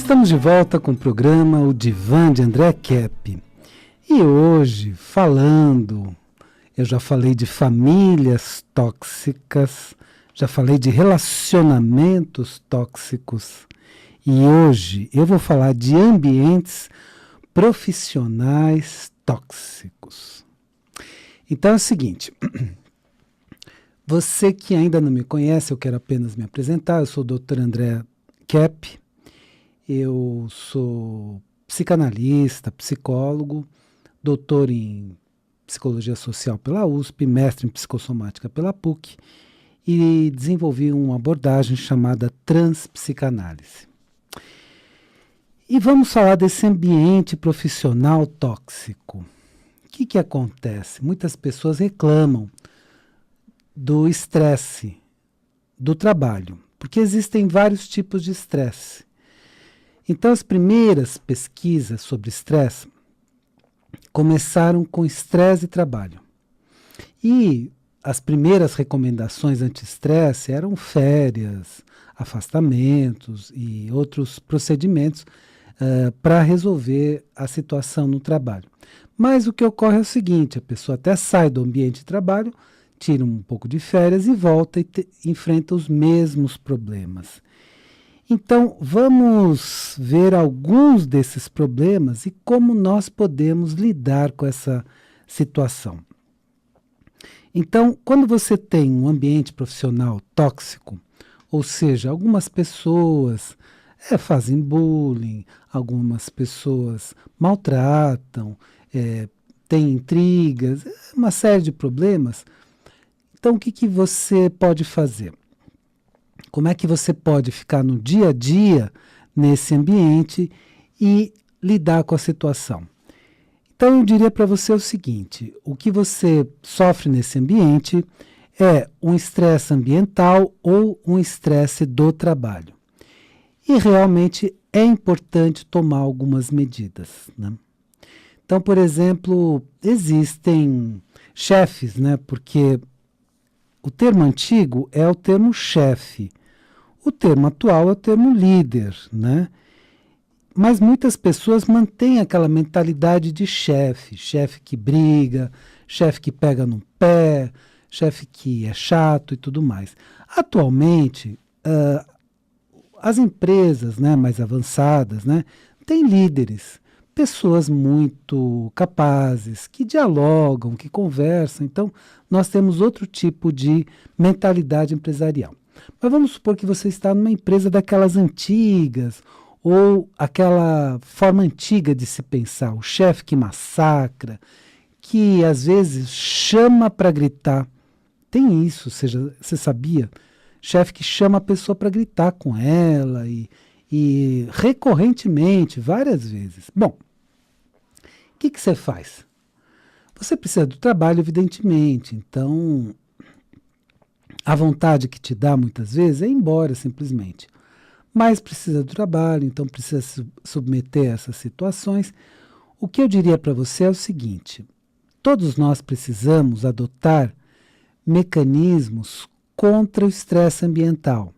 Estamos de volta com o programa O Divã de André Kepp. E hoje, eu já falei de famílias tóxicas, já falei de relacionamentos tóxicos. E hoje eu vou falar de ambientes profissionais tóxicos. Então é o seguinte, você que ainda não me conhece, eu quero apenas me apresentar. Eu sou o Dr. André Kepp. Eu sou psicanalista, psicólogo, doutor em psicologia social pela USP, mestre em psicossomática pela PUC e desenvolvi uma abordagem chamada transpsicanálise. E vamos falar desse ambiente profissional tóxico. O que acontece? Muitas pessoas reclamam do estresse do trabalho, porque existem vários tipos de estresse. Então, as primeiras pesquisas sobre estresse começaram com estresse e trabalho. E as primeiras recomendações anti-estresse eram férias, afastamentos e outros procedimentos para resolver a situação no trabalho. Mas o que ocorre é o seguinte, a pessoa até sai do ambiente de trabalho, tira um pouco de férias e volta e enfrenta os mesmos problemas. Então, vamos ver alguns desses problemas e como nós podemos lidar com essa situação. Então, quando você tem um ambiente profissional tóxico, ou seja, algumas pessoas fazem bullying, algumas pessoas maltratam, têm intrigas, uma série de problemas. Então, o que você pode fazer? Como é que você pode ficar no dia a dia nesse ambiente e lidar com a situação? Então, eu diria para você o seguinte, o que você sofre nesse ambiente é um estresse ambiental ou um estresse do trabalho. E realmente é importante tomar algumas medidas, né? Então, por exemplo, existem chefes, né? Porque o termo antigo é o termo chefe. O termo atual é o termo líder, né? Mas muitas pessoas mantêm aquela mentalidade de chefe que briga, chefe que pega no pé, chefe que é chato e tudo mais. Atualmente, as empresas, né, mais avançadas, né, têm líderes, pessoas muito capazes, que dialogam, que conversam. Então, nós temos outro tipo de mentalidade empresarial. Mas vamos supor que você está numa empresa daquelas antigas, ou aquela forma antiga de se pensar, o chefe que massacra, que às vezes chama para gritar. Tem isso, você sabia? Chefe que chama a pessoa para gritar com ela e recorrentemente, várias vezes. Bom, o que você faz? Você precisa do trabalho, evidentemente, então a vontade que te dá muitas vezes é ir embora simplesmente. Mas precisa do trabalho, então precisa se submeter a essas situações. O que eu diria para você é o seguinte, todos nós precisamos adotar mecanismos contra o estresse ambiental.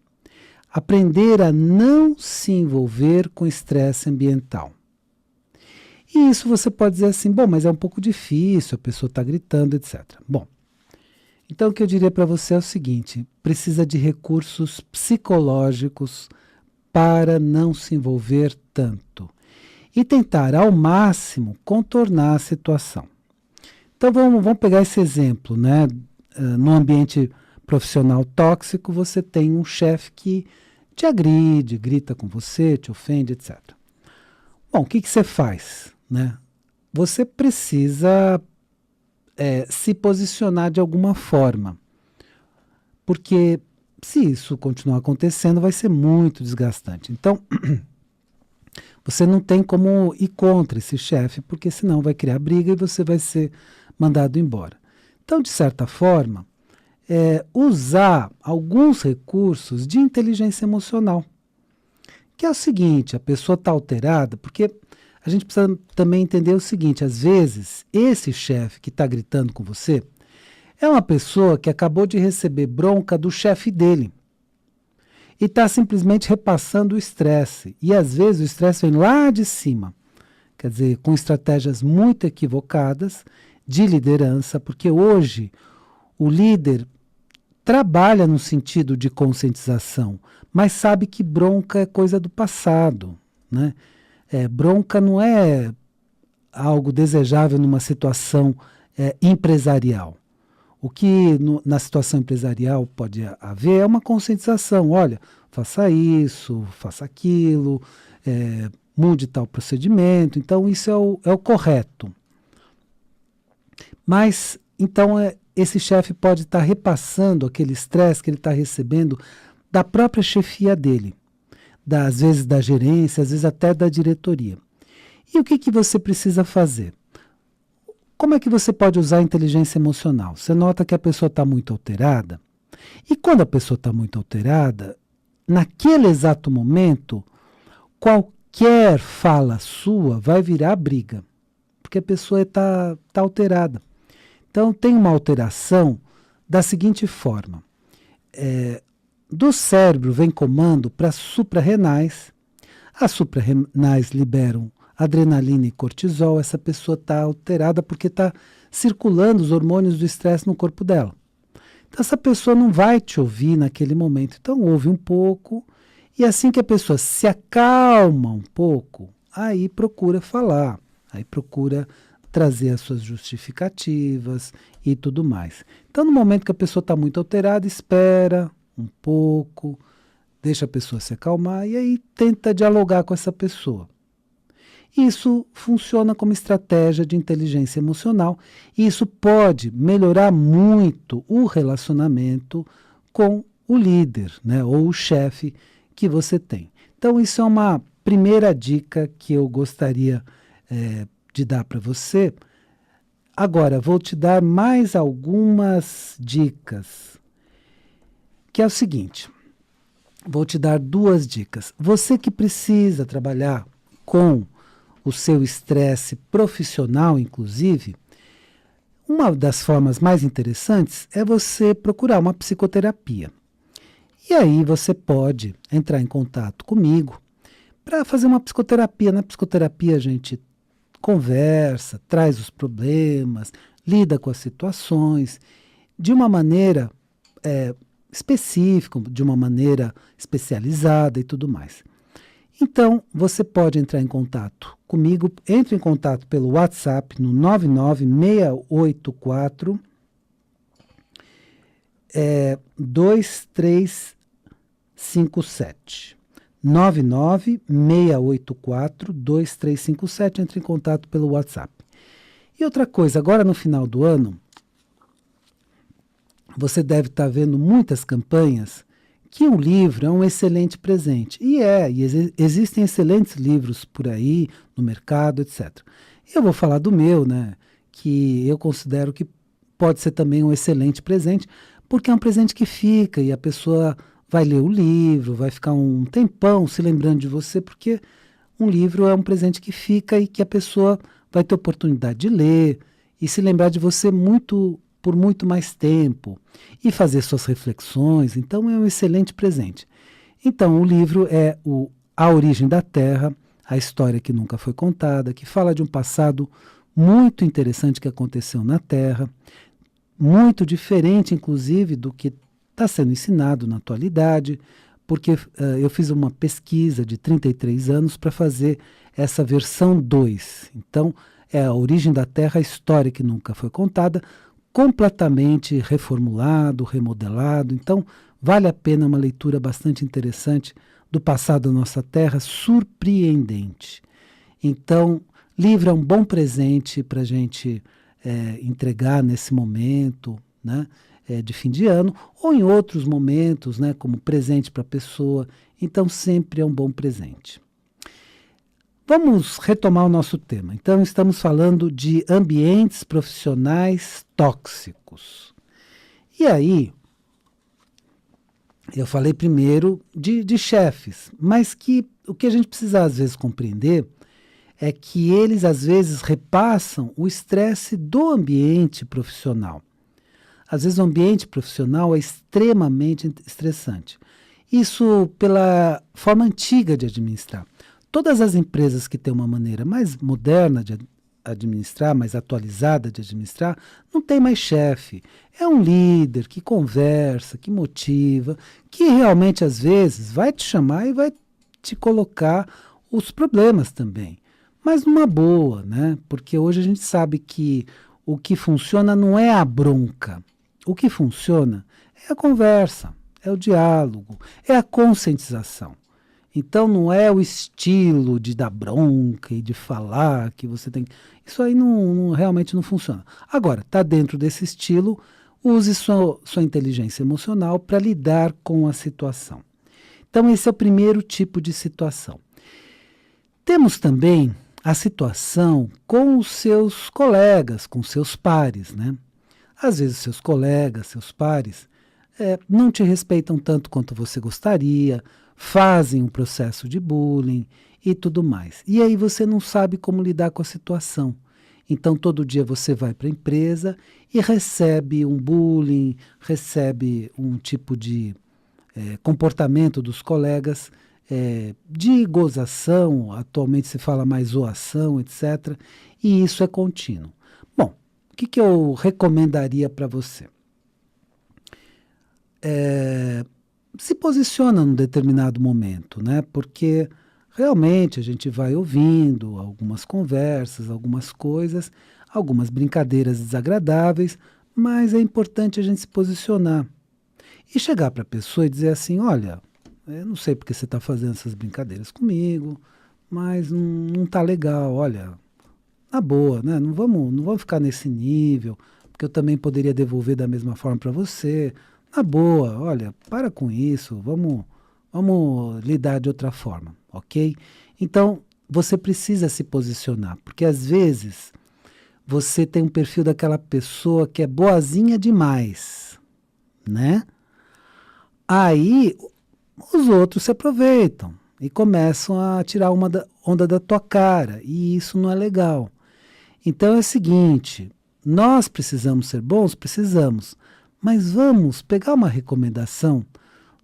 Aprender a não se envolver com estresse ambiental. E isso você pode dizer assim, bom, mas é um pouco difícil, a pessoa está gritando, etc. Bom, então o que eu diria para você é o seguinte, precisa de recursos psicológicos para não se envolver tanto e tentar ao máximo contornar a situação. Então vamos pegar esse exemplo, né? No ambiente profissional tóxico, você tem um chefe que te agride, grita com você, te ofende, etc. Bom, o que você faz, né? Você precisa se posicionar de alguma forma, porque se isso continuar acontecendo, vai ser muito desgastante. Então, você não tem como ir contra esse chefe, porque senão vai criar briga e você vai ser mandado embora. Então, de certa forma, usar alguns recursos de inteligência emocional, que é o seguinte, a pessoa está alterada, porque a gente precisa também entender o seguinte, às vezes, esse chefe que está gritando com você é uma pessoa que acabou de receber bronca do chefe dele. e está simplesmente repassando o estresse. E às vezes o estresse vem lá de cima, quer dizer, com estratégias muito equivocadas de liderança, porque hoje o líder trabalha no sentido de conscientização, mas sabe que bronca é coisa do passado, né? Bronca não é algo desejável numa situação empresarial. O que na situação empresarial pode haver é uma conscientização. Olha, faça isso, faça aquilo, mude tal procedimento. Então, isso é o correto. Mas, então, esse chefe pode estar repassando aquele estresse que ele está recebendo da própria chefia dele, às vezes da gerência, às vezes até da diretoria. E o que você precisa fazer? Como é que você pode usar a inteligência emocional? Você nota que a pessoa está muito alterada, e quando a pessoa está muito alterada, naquele exato momento, qualquer fala sua vai virar briga, porque a pessoa está alterada. Então, tem uma alteração da seguinte forma. Do cérebro vem comando para as suprarrenais. As suprarrenais liberam adrenalina e cortisol. Essa pessoa está alterada porque está circulando os hormônios do estresse no corpo dela. Então, essa pessoa não vai te ouvir naquele momento. Então, ouve um pouco e assim que a pessoa se acalma um pouco, aí procura falar, aí procura trazer as suas justificativas e tudo mais. Então, no momento que a pessoa está muito alterada, espera um pouco, deixa a pessoa se acalmar e aí tenta dialogar com essa pessoa. Isso funciona como estratégia de inteligência emocional e isso pode melhorar muito o relacionamento com o líder, né, ou o chefe que você tem. Então, isso é uma primeira dica que eu gostaria de dar para você. Agora, vou te dar mais algumas dicas, que é o seguinte, vou te dar 2 dicas. Você que precisa trabalhar com o seu estresse profissional, inclusive, uma das formas mais interessantes é você procurar uma psicoterapia. E aí você pode entrar em contato comigo para fazer uma psicoterapia. Na psicoterapia a gente conversa, traz os problemas, lida com as situações de uma maneira específica, de uma maneira especializada e tudo mais. Então, você pode entrar em contato comigo, entre em contato pelo WhatsApp no 99684 2357. 99684-2357, entre em contato pelo WhatsApp. E outra coisa, agora no final do ano, você deve estar vendo muitas campanhas que um livro é um excelente presente. E existem excelentes livros por aí, no mercado, etc. Eu vou falar do meu, né, que eu considero que pode ser também um excelente presente, porque é um presente que fica e a pessoa vai ler o livro, vai ficar um tempão se lembrando de você, porque um livro é um presente que fica e que a pessoa vai ter oportunidade de ler e se lembrar de você por muito mais tempo e fazer suas reflexões. Então, é um excelente presente. Então, o livro é A Origem da Terra, a história que nunca foi contada, que fala de um passado muito interessante que aconteceu na Terra, muito diferente, inclusive, do que está sendo ensinado na atualidade, porque eu fiz uma pesquisa de 33 anos para fazer essa versão 2. Então, é A Origem da Terra, a história que nunca foi contada, completamente reformulado, remodelado. Então, vale a pena, uma leitura bastante interessante do passado da nossa Terra, surpreendente. Então, livro é um bom presente para a gente entregar nesse momento, né? De fim de ano, ou em outros momentos, né, como presente para a pessoa. Então, sempre é um bom presente. Vamos retomar o nosso tema. Então, estamos falando de ambientes profissionais tóxicos. E aí, eu falei primeiro de chefes, mas o que a gente precisa, às vezes, compreender é que eles, às vezes, repassam o estresse do ambiente profissional. Às vezes o ambiente profissional é extremamente estressante. Isso pela forma antiga de administrar. Todas as empresas que têm uma maneira mais moderna de administrar, mais atualizada de administrar, não tem mais chefe. É um líder que conversa, que motiva, que realmente às vezes vai te chamar e vai te colocar os problemas também. Mas numa boa, né? Porque hoje a gente sabe que o que funciona não é a bronca. O que funciona é a conversa, é o diálogo, é a conscientização. Então não é o estilo de dar bronca e de falar que você tem. Isso aí realmente não funciona. Agora, está dentro desse estilo, use sua inteligência emocional para lidar com a situação. Então, esse é o primeiro tipo de situação. Temos também a situação com os seus colegas, com seus pares, né? Às vezes, seus colegas, seus pares, não te respeitam tanto quanto você gostaria, fazem um processo de bullying e tudo mais. E aí você não sabe como lidar com a situação. Então, todo dia você vai para a empresa e recebe um bullying, recebe um tipo de comportamento dos colegas, de gozação, atualmente se fala mais zoação, etc. E isso é contínuo. Bom, o que eu recomendaria para você? Se posiciona num determinado momento, né? Porque realmente a gente vai ouvindo algumas conversas, algumas coisas, algumas brincadeiras desagradáveis, mas é importante a gente se posicionar e chegar para a pessoa e dizer assim, olha, eu não sei porque você está fazendo essas brincadeiras comigo, mas não está legal, olha, na boa, né? Não vamos ficar nesse nível, porque eu também poderia devolver da mesma forma para você. Na boa, olha, para com isso, vamos lidar de outra forma, ok? Então, você precisa se posicionar, porque às vezes você tem um perfil daquela pessoa que é boazinha demais, né? Aí os outros se aproveitam e começam a tirar uma onda da tua cara, e isso não é legal. Então é o seguinte, nós precisamos ser bons? Precisamos. Mas vamos pegar uma recomendação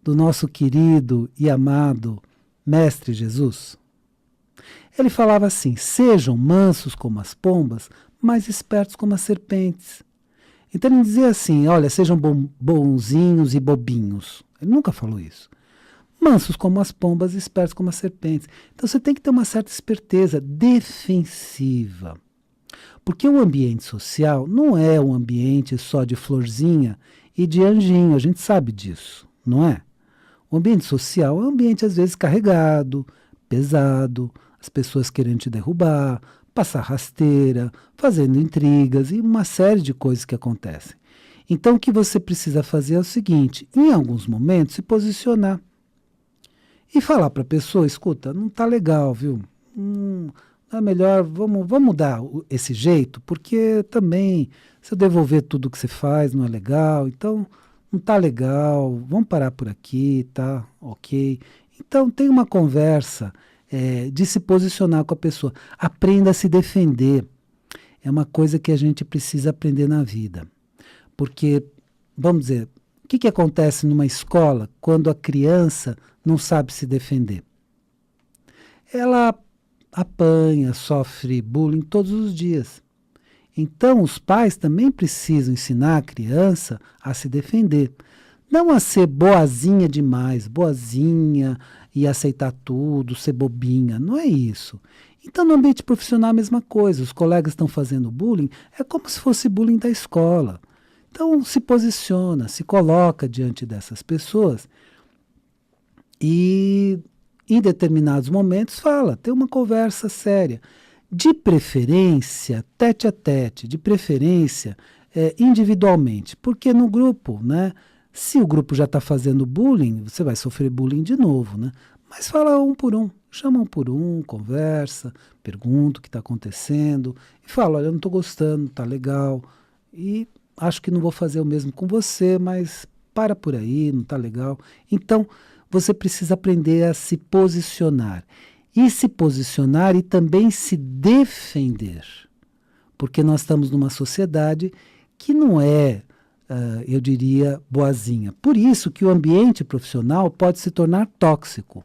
do nosso querido e amado Mestre Jesus? Ele falava assim, sejam mansos como as pombas, mas espertos como as serpentes. Então ele dizia assim, olha, sejam bonzinhos e bobinhos. Ele nunca falou isso. Mansos como as pombas, espertos como as serpentes. Então você tem que ter uma certa esperteza defensiva. Porque o ambiente social não é um ambiente só de florzinha e de anjinho, a gente sabe disso, não é? O ambiente social é um ambiente às vezes carregado, pesado, as pessoas querendo te derrubar, passar rasteira, fazendo intrigas e uma série de coisas que acontecem. Então o que você precisa fazer é o seguinte, em alguns momentos se posicionar e falar para a pessoa, escuta, não está legal, viu? É melhor, vamos mudar esse jeito, porque também, se eu devolver tudo que você faz, não é legal, então não está legal, vamos parar por aqui, tá? Ok. Então tem uma conversa de se posicionar com a pessoa. Aprenda a se defender. É uma coisa que a gente precisa aprender na vida. Porque, vamos dizer, o que acontece numa escola quando a criança não sabe se defender? Ela apanha, sofre bullying todos os dias. Então, os pais também precisam ensinar a criança a se defender. Não a ser boazinha demais, boazinha e aceitar tudo, ser bobinha. Não é isso. Então, no ambiente profissional, a mesma coisa. Os colegas estão fazendo bullying, é como se fosse bullying da escola. Então, se posiciona, se coloca diante dessas pessoas e em determinados momentos fala, tem uma conversa séria. De preferência, tete a tete, de preferência individualmente. Porque no grupo, né? Se o grupo já está fazendo bullying, você vai sofrer bullying de novo, né? Mas fala um por um, chama um por um, conversa, pergunta o que está acontecendo e fala, olha, eu não estou gostando, tá legal e acho que não vou fazer o mesmo com você, mas para por aí, não está legal. Então, você precisa aprender a se posicionar. E se posicionar e também se defender. Porque nós estamos numa sociedade que não é eu diria, boazinha. Por isso que o ambiente profissional pode se tornar tóxico.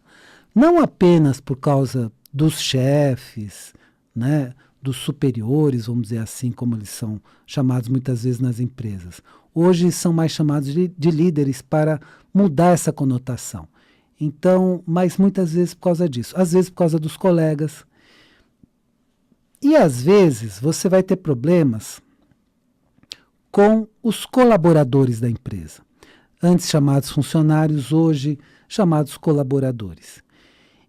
Não apenas por causa dos chefes, né, dos superiores, vamos dizer assim, como eles são chamados muitas vezes nas empresas. Hoje são mais chamados de líderes para mudar essa conotação. Então, mas muitas vezes por causa disso. Às vezes por causa dos colegas. E às vezes você vai ter problemas com os colaboradores da empresa. Antes chamados funcionários, hoje chamados colaboradores.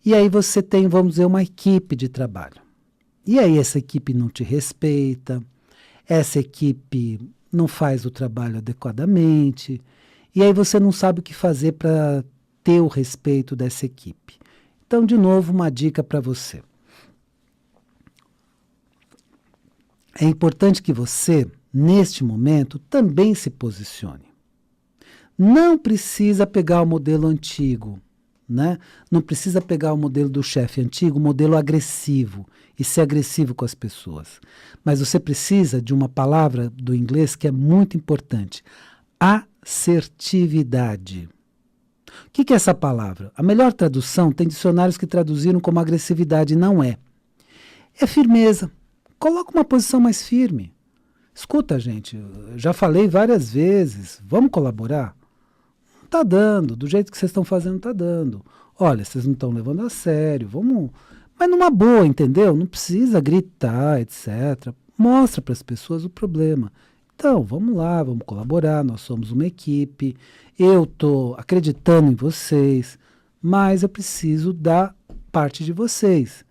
E aí você tem, vamos dizer, uma equipe de trabalho. E aí essa equipe não te respeita, essa equipe não faz o trabalho adequadamente, e aí você não sabe o que fazer para ter o respeito dessa equipe. Então, de novo, uma dica para você. É importante que você, neste momento, também se posicione. Não precisa pegar o modelo antigo, né? Não precisa pegar o modelo do chefe antigo, o modelo agressivo, e ser agressivo com as pessoas. Mas você precisa de uma palavra do inglês que é muito importante: assertividade. O que é essa palavra? A melhor tradução, tem dicionários que traduziram como agressividade, não é. É firmeza. Coloca uma posição mais firme. Escuta, gente, eu já falei várias vezes, vamos colaborar? Não está dando, do jeito que vocês estão fazendo, não está dando. Olha, vocês não estão levando a sério, vamos... Mas numa boa, entendeu? Não precisa gritar, etc. Mostra para as pessoas o problema. Então, vamos lá, vamos colaborar, nós somos uma equipe, eu estou acreditando em vocês, mas eu preciso da parte de vocês.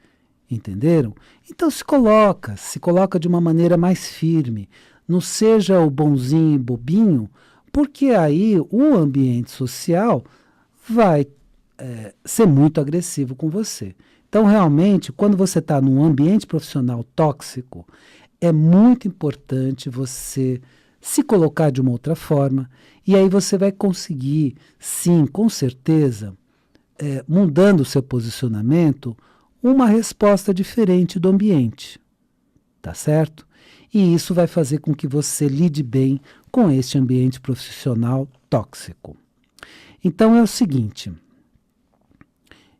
Entenderam? Então se coloca de uma maneira mais firme. Não seja o bonzinho e bobinho, porque aí o ambiente social vai ser muito agressivo com você. Então, realmente, quando você está num ambiente profissional tóxico, é muito importante você se colocar de uma outra forma, e aí você vai conseguir, sim, com certeza, mudando o seu posicionamento, uma resposta diferente do ambiente, tá certo? E isso vai fazer com que você lide bem com este ambiente profissional tóxico. Então é o seguinte,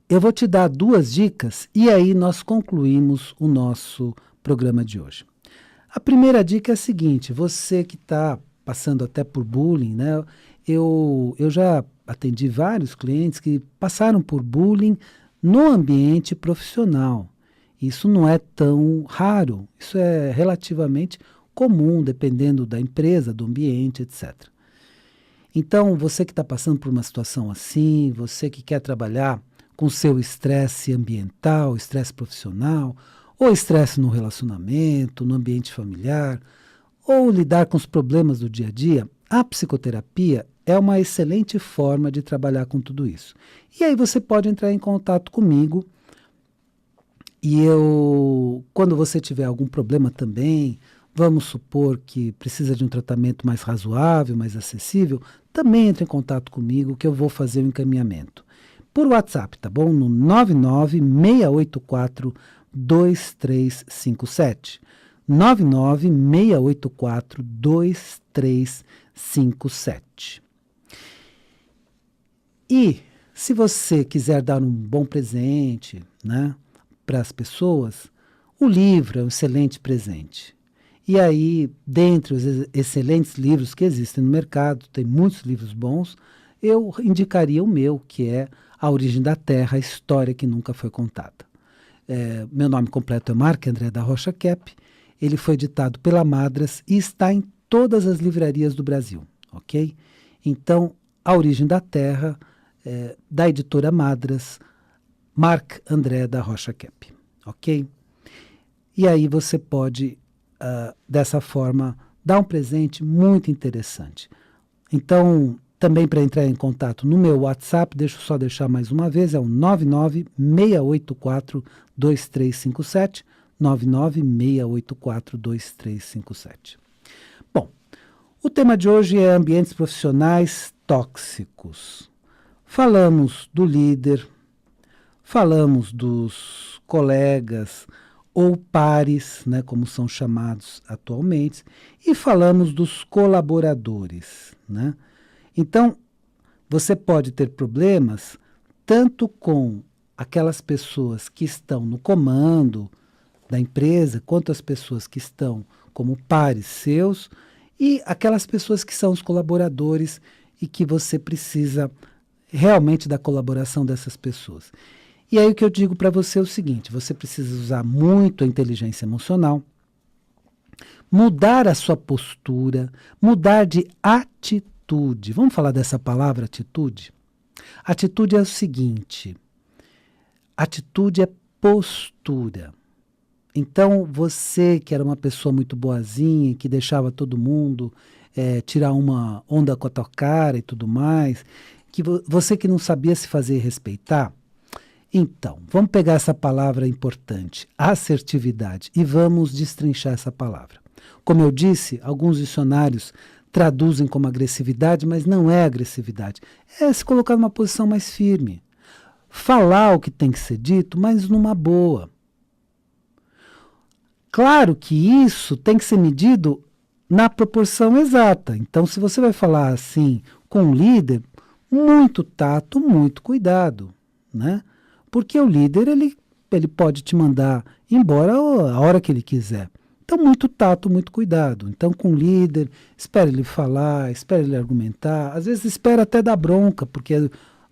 eu vou te dar 2 dicas e aí nós concluímos o nosso programa de hoje. A primeira dica é a seguinte: você que está passando até por bullying, né? Eu já atendi vários clientes que passaram por bullying no ambiente profissional. Isso não é tão raro, isso é relativamente comum, dependendo da empresa, do ambiente, etc. Então, você que está passando por uma situação assim, você que quer trabalhar com seu estresse ambiental, estresse profissional, ou estresse no relacionamento, no ambiente familiar, ou lidar com os problemas do dia a dia, a psicoterapia é uma excelente forma de trabalhar com tudo isso. E aí você pode entrar em contato comigo e quando você tiver algum problema também, vamos supor que precisa de um tratamento mais razoável, mais acessível, também entre em contato comigo que eu vou fazer o encaminhamento. Por WhatsApp, tá bom? No 996842357. 996842357. E se você quiser dar um bom presente, né, para as pessoas, o livro é um excelente presente. E aí, dentre os excelentes livros que existem no mercado, tem muitos livros bons, eu indicaria o meu, que é A Origem da Terra, a História que Nunca Foi Contada. Meu nome completo é Marco André da Rocha Kep, ele foi editado pela Madras e está em todas as livrarias do Brasil, ok? Então, A Origem da Terra, da editora Madras, Marco André da Rocha Kep, ok? E aí você pode, dessa forma, dar um presente muito interessante. Então, também para entrar em contato no meu WhatsApp, deixa eu só deixar mais uma vez, é o 996842357, 996842357. Bom, o tema de hoje é ambientes profissionais tóxicos. Falamos do líder, falamos dos colegas ou pares, né, como são chamados atualmente, e falamos dos colaboradores, né? Então, você pode ter problemas tanto com aquelas pessoas que estão no comando da empresa, quanto as pessoas que estão como pares seus, e aquelas pessoas que são os colaboradores e que você precisa realmente da colaboração dessas pessoas. E aí o que eu digo para você é o seguinte: você precisa usar muito a inteligência emocional, mudar a sua postura, mudar de atitude. Vamos falar dessa palavra atitude? Atitude é o seguinte: atitude é postura. Então, você que era uma pessoa muito boazinha, que deixava todo mundo tirar uma onda com a tua cara e tudo mais, você que não sabia se fazer respeitar, então, vamos pegar essa palavra importante, assertividade, e vamos destrinchar essa palavra. Como eu disse, alguns dicionários traduzem como agressividade, mas não é agressividade. É se colocar numa posição mais firme. Falar o que tem que ser dito, mas numa boa. Claro que isso tem que ser medido na proporção exata. Então, se você vai falar assim com um líder, muito tato, muito cuidado, né? Porque o líder, ele pode te mandar embora a hora que ele quiser. Então, muito tato, muito cuidado. Então, com o líder, espera ele falar, espera ele argumentar. Às vezes, espera até dar bronca, porque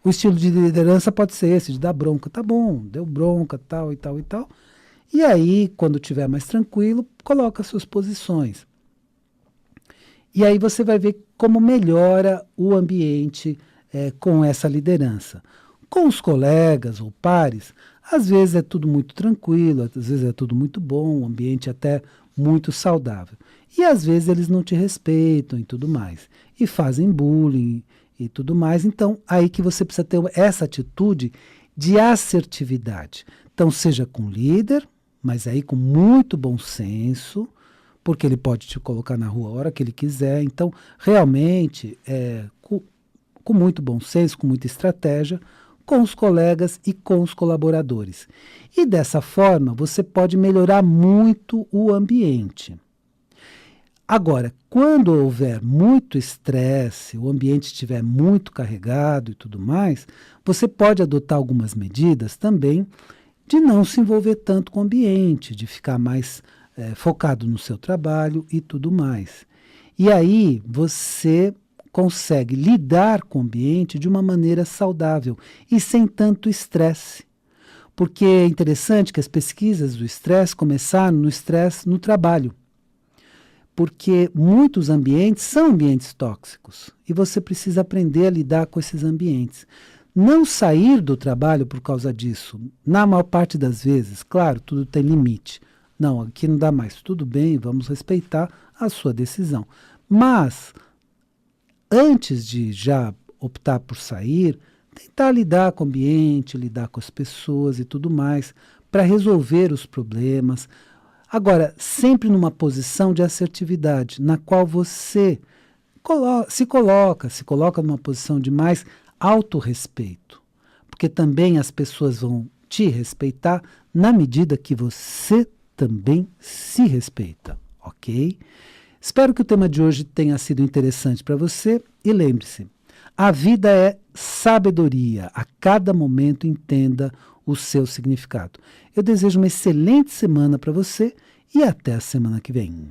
o estilo de liderança pode ser esse, de dar bronca. Tá bom, deu bronca, tal e tal e tal. E aí, quando estiver mais tranquilo, coloca suas posições. E aí você vai ver como melhora o ambiente com essa liderança. Com os colegas ou pares, às vezes é tudo muito tranquilo, às vezes é tudo muito bom, o ambiente até muito saudável. E às vezes eles não te respeitam e tudo mais. E fazem bullying e tudo mais. Então, aí que você precisa ter essa atitude de assertividade. Então, seja com o líder, mas aí com muito bom senso, porque ele pode te colocar na rua a hora que ele quiser. Então, realmente, com muito bom senso, com muita estratégia, com os colegas e com os colaboradores. E dessa forma, você pode melhorar muito o ambiente. Agora, quando houver muito estresse, o ambiente estiver muito carregado e tudo mais, você pode adotar algumas medidas também de não se envolver tanto com o ambiente, de ficar mais focado no seu trabalho e tudo mais. E aí você consegue lidar com o ambiente de uma maneira saudável e sem tanto estresse. Porque é interessante que as pesquisas do estresse começaram no estresse no trabalho. Porque muitos ambientes são ambientes tóxicos e você precisa aprender a lidar com esses ambientes. Não sair do trabalho por causa disso, na maior parte das vezes, claro, tudo tem limite. Não, aqui não dá mais, tudo bem, vamos respeitar a sua decisão. Mas antes de já optar por sair, tentar lidar com o ambiente, lidar com as pessoas e tudo mais, para resolver os problemas. Agora, sempre numa posição de assertividade, na qual você se coloca numa posição de mais autorrespeito. Porque também as pessoas vão te respeitar na medida que você também se respeita, ok? Espero que o tema de hoje tenha sido interessante para você e lembre-se, a vida é sabedoria, a cada momento entenda o seu significado. Eu desejo uma excelente semana para você e até a semana que vem.